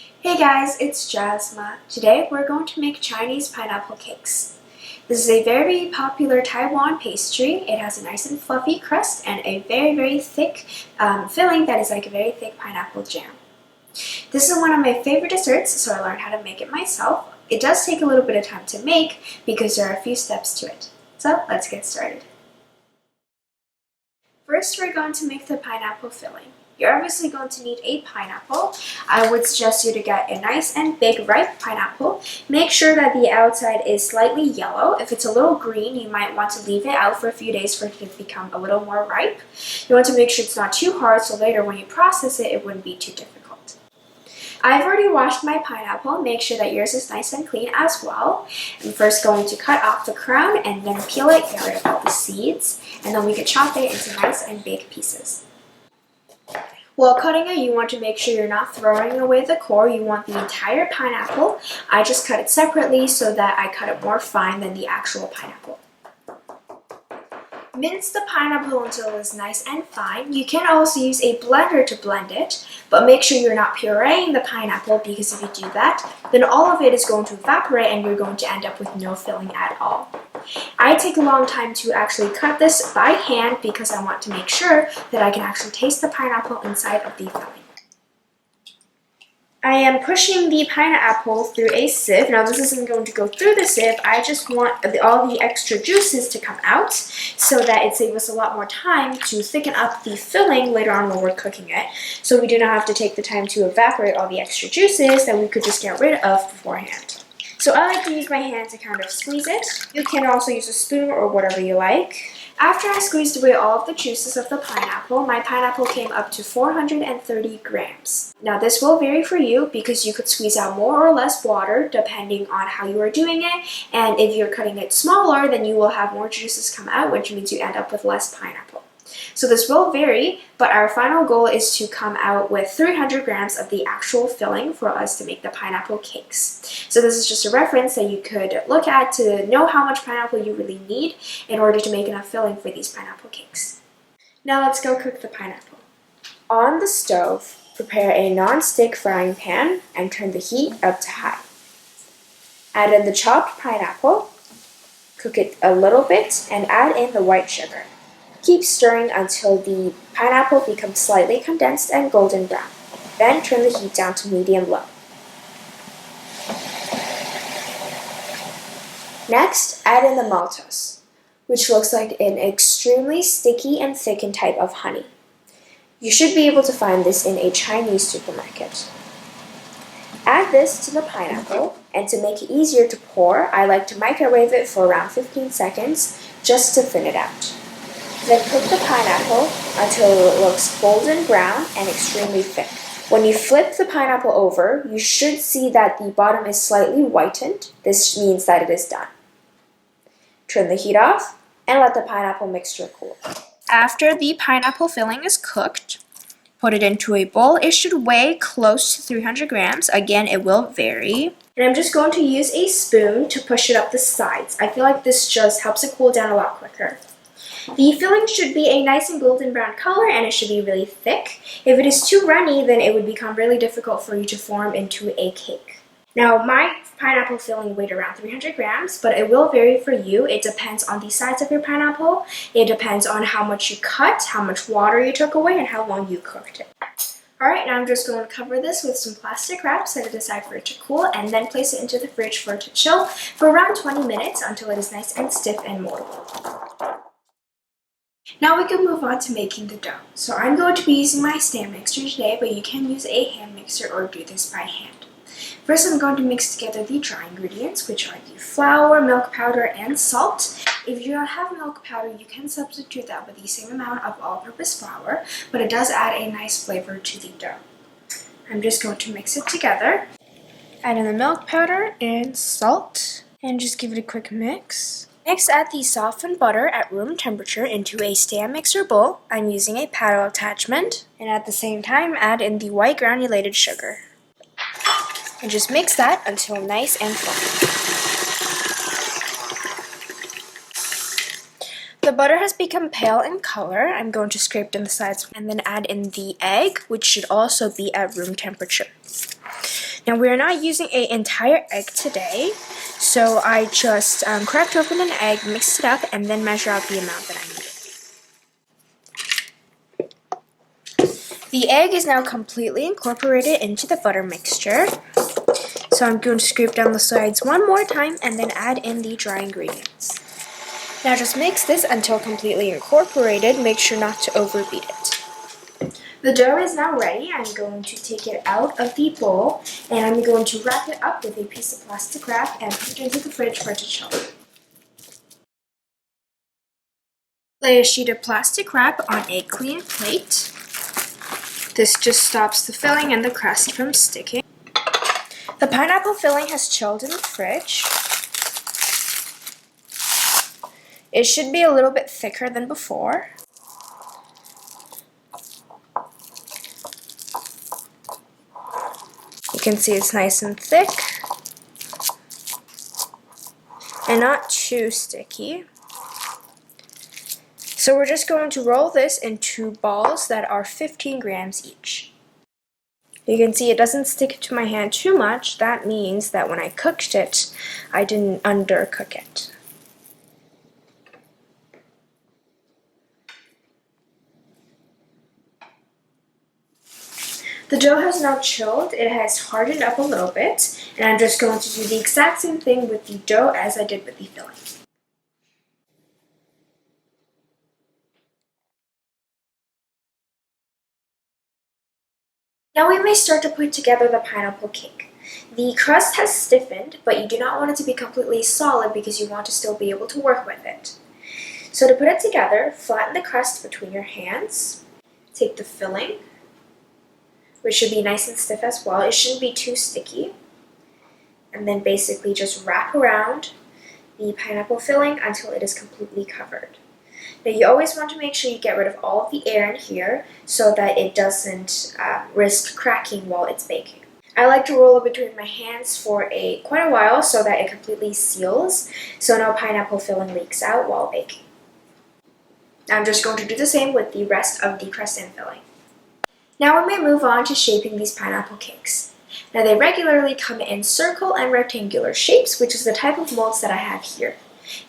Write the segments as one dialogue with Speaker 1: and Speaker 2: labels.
Speaker 1: Hey guys, it's Jasma. Today we're going to make Chinese pineapple cakes. This is a very popular Taiwan pastry. It has a nice and fluffy crust and a very thick filling that is like a very thick pineapple jam. This is one of my favorite desserts, so I learned how to make it myself. It does take a little bit of time to make because there are a few steps to it. So let's get started. First, we're going to make the pineapple filling. You're obviously going to need a pineapple. I would suggest you to get a nice and big ripe pineapple. Make sure that the outside is slightly yellow. If it's a little green, you might want to leave it out for a few days for it to become a little more ripe. You want to make sure it's not too hard so later when you process it, it wouldn't be too difficult. I've already washed my pineapple. Make sure that yours is nice and clean as well. I'm first going to cut off the crown and then peel it, get rid of all the seeds, and then we can chop it into nice and big pieces. While cutting it, you want to make sure you're not throwing away the core. You want the entire pineapple. I just cut it separately so that I cut it more fine than the actual pineapple. Mince the pineapple until it is nice and fine. You can also use a blender to blend it, but make sure you're not pureeing the pineapple because if you do that, then all of it is going to evaporate and you're going to end up with no filling at all. I take a long time to actually cut this by hand because I want to make sure that I can actually taste the pineapple inside of the filling. I am pushing the pineapple through a sieve. Now this isn't going to go through the sieve. I just want all the extra juices to come out so that it saves us a lot more time to thicken up the filling later on when we're cooking it. So we do not have to take the time to evaporate all the extra juices that we could just get rid of beforehand. So I like to use my hand to kind of squeeze it. You can also use a spoon or whatever you like. After I squeezed away all of the juices of the pineapple, my pineapple came up to 430 grams. Now this will vary for you because you could squeeze out more or less water depending on how you are doing it. And if you're cutting it smaller, then you will have more juices come out, which means you end up with less pineapple. So this will vary, but our final goal is to come out with 300 grams of the actual filling for us to make the pineapple cakes. So this is just a reference that you could look at to know how much pineapple you really need in order to make enough filling for these pineapple cakes. Now let's go cook the pineapple. On the stove, prepare a non-stick frying pan and turn the heat up to high. Add in the chopped pineapple, cook it a little bit, and add in the white sugar. Keep stirring until the pineapple becomes slightly condensed and golden brown. Then turn the heat down to medium-low. Next, add in the maltose, which looks like an extremely sticky and thickened type of honey. You should be able to find this in a Chinese supermarket. Add this to the pineapple, and to make it easier to pour, I like to microwave it for around 15 seconds just to thin it out. Then cook the pineapple until it looks golden brown and extremely thick. When you flip the pineapple over, you should see that the bottom is slightly whitened. This means that it is done. Turn the heat off and let the pineapple mixture cool. After the pineapple filling is cooked, put it into a bowl. It should weigh close to 300 grams. Again, it will vary. And I'm just going to use a spoon to push it up the sides. I feel like this just helps it cool down a lot quicker. The filling should be a nice and golden brown color and it should be really thick. If it is too runny, then it would become really difficult for you to form into a cake. Now, my pineapple filling weighed around 300 grams, but it will vary for you. It depends on the size of your pineapple. It depends on how much you cut, how much water you took away, and how long you cooked it. Alright, now I'm just going to cover this with some plastic wrap, set it aside for it to cool, and then place it into the fridge for it to chill for around 20 minutes until it is nice and stiff and moldable. Now we can move on to making the dough. So I'm going to be using my stand mixer today, but you can use a hand mixer or do this by hand. First I'm going to mix together the dry ingredients, which are the flour, milk powder, and salt. If you don't have milk powder, you can substitute that with the same amount of all-purpose flour, but it does add a nice flavor to the dough. I'm just going to mix it together. Add in the milk powder and salt, and just give it a quick mix. Next, add the softened butter at room temperature into a stand mixer bowl. I'm using a paddle attachment, and at the same time, add in the white granulated sugar. And just mix that until nice and fluffy. The butter has become pale in color. I'm going to scrape down the sides and then add in the egg, which should also be at room temperature. Now we're not using an entire egg today, so I just cracked open an egg, mixed it up, and then measure out the amount that I needed. The egg is now completely incorporated into the butter mixture. So I'm going to scrape down the sides one more time and then add in the dry ingredients. Now just mix this until completely incorporated. Make sure not to overbeat it. The dough is now ready. I'm going to take it out of the bowl and I'm going to wrap it up with a piece of plastic wrap and put it into the fridge for it to chill. Lay a sheet of plastic wrap on a clean plate. This just stops the filling and the crust from sticking. The pineapple filling has chilled in the fridge. It should be a little bit thicker than before. You can see it's nice and thick and not too sticky. So we're just going to roll this into balls that are 15 grams each. You can see it doesn't stick to my hand too much. That means that when I cooked it, I didn't undercook it. The dough has now chilled. It has hardened up a little bit, and I'm just going to do the exact same thing with the dough as I did with the filling. Now we may start to put together the pineapple cake. The crust has stiffened, but you do not want it to be completely solid because you want to still be able to work with it. So to put it together, flatten the crust between your hands. Take the filling, which should be nice and stiff as well. It shouldn't be too sticky. And then basically just wrap around the pineapple filling until it is completely covered. Now you always want to make sure you get rid of all of the air in here so that it doesn't risk cracking while it's baking. I like to roll it between my hands for quite a while so that it completely seals, so no pineapple filling leaks out while baking. Now I'm just going to do the same with the rest of the crust and filling. Now we may move on to shaping these pineapple cakes. Now they regularly come in circle and rectangular shapes, which is the type of molds that I have here.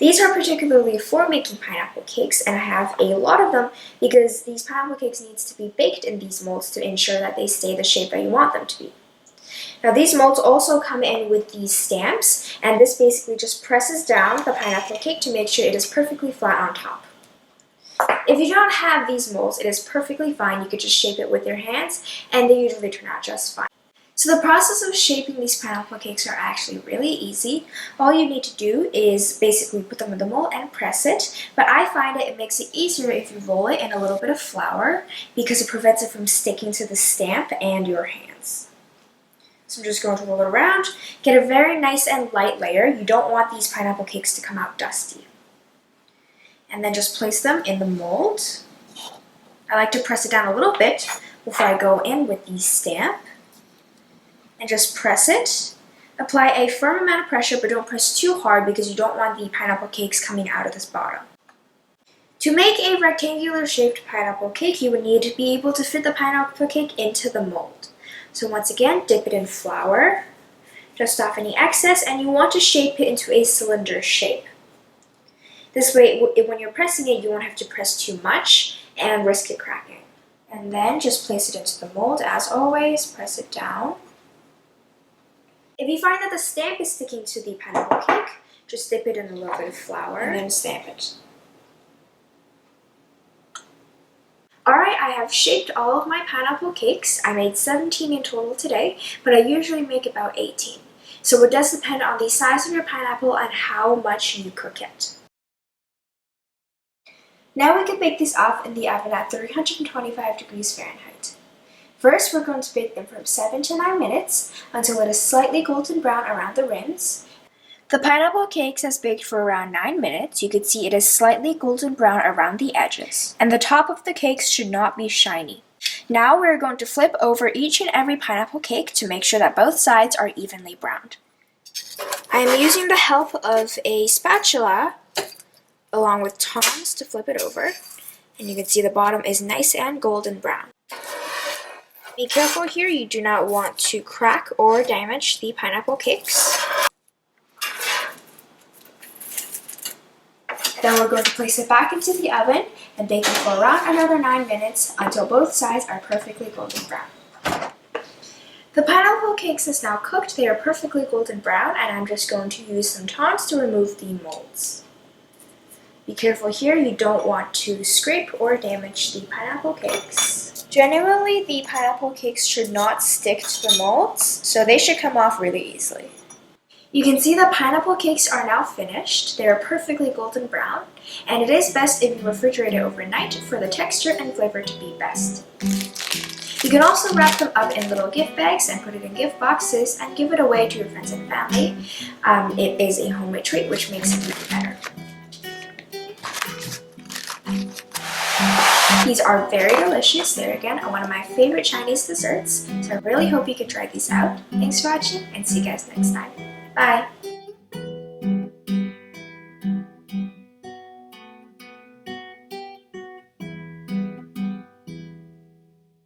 Speaker 1: These are particularly for making pineapple cakes, and I have a lot of them because these pineapple cakes needs to be baked in these molds to ensure that they stay the shape that you want them to be. Now these molds also come in with these stamps, and this basically just presses down the pineapple cake to make sure it is perfectly flat on top. If you don't have these molds, it is perfectly fine. You could just shape it with your hands, and they usually turn out just fine. So the process of shaping these pineapple cakes are actually really easy. All you need to do is basically put them in the mold and press it, but I find that it makes it easier if you roll it in a little bit of flour because it prevents it from sticking to the stamp and your hands. So I'm just going to roll it around, get a very nice and light layer. You don't want these pineapple cakes to come out dusty. And then just place them in the mold. I like to press it down a little bit before I go in with the stamp. And just press it. Apply a firm amount of pressure, but don't press too hard because you don't want the pineapple cakes coming out of this bottom. To make a rectangular shaped pineapple cake, you would need to be able to fit the pineapple cake into the mold. So once again, dip it in flour, dust off any excess, and you want to shape it into a cylinder shape. This way, when you're pressing it, you won't have to press too much and risk it cracking. And then just place it into the mold. As always, press it down. If you find that the stamp is sticking to the pineapple cake, just dip it in a little bit of flour and then stamp it. Alright, I have shaped all of my pineapple cakes. I made 17 in total today, but I usually make about 18. So it does depend on the size of your pineapple and how much you cook it. Now we can bake these off in the oven at 325 degrees Fahrenheit. First, we're going to bake them from 7 to 9 minutes until it is slightly golden brown around the rims. The pineapple cakes has baked for around 9 minutes. You can see it is slightly golden brown around the edges, and the top of the cakes should not be shiny. Now we're going to flip over each and every pineapple cake to make sure that both sides are evenly browned. I am using the help of a spatula along with tongs to flip it over, and you can see the bottom is nice and golden brown. Be careful here, you do not want to crack or damage the pineapple cakes. Then we're going to place it back into the oven and bake it for around another 9 minutes until both sides are perfectly golden brown. The pineapple cakes is now cooked. They are perfectly golden brown, and I'm just going to use some tongs to remove the molds. Be careful here, you don't want to scrape or damage the pineapple cakes. Generally, the pineapple cakes should not stick to the molds, so they should come off really easily. You can see the pineapple cakes are now finished. They are perfectly golden brown, and it is best if you refrigerate it overnight for the texture and flavor to be best. You can also wrap them up in little gift bags and put it in gift boxes and give it away to your friends and family. It is a homemade treat, which makes it even better. These are very delicious. They're again one of my favorite Chinese desserts, so I really hope you can try these out. Thanks for watching, and see you guys next time. Bye!